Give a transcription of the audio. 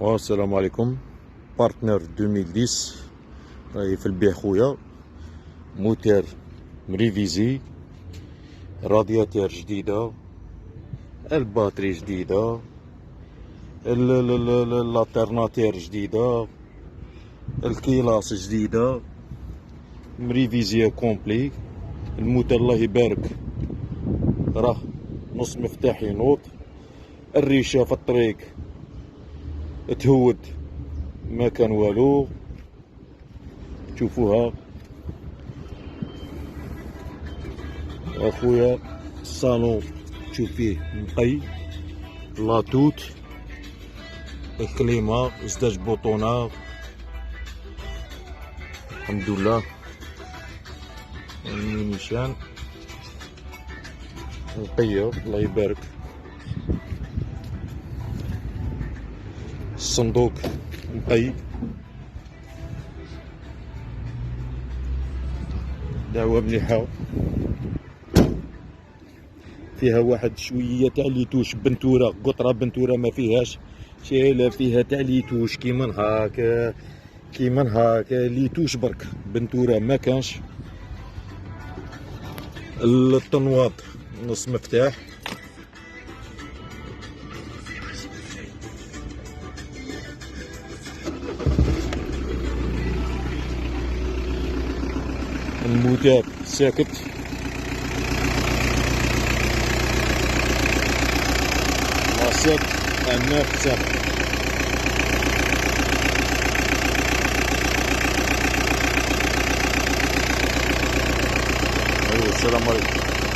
والسلام عليكم. بارتنر 2010 راهي في البيع خويا. موتور مريفيزي، رادياتير جديدة، الباتري جديدة، الالترناتير جديدة، الكيلاس جديدة، مريفيزيا كومبلي. الموتور الله يبارك راه نص مفتاح ينوض، الريشة في الطريق تهود ما كان والو. تشوفوها اخويا. الصالون تشوف فيه نقي، لاطوت، الكليمة، زداج بوطونات، الحمد لله. المينيشان نقية الله يبارك. الصندوق نقي، دعوة مليحة. فيها واحد شوية تاع ليتوش بنتورة، قطرة بنتورة ما فيهاش شايلة، فيها تاع ليتوش كيما نهاك كيما نهاك ليتوش برك، بنتورة ما كانش. الطنواط نص مفتاح، الموتور ساكت، لاسيت الناف ساكت. السلام عليكم.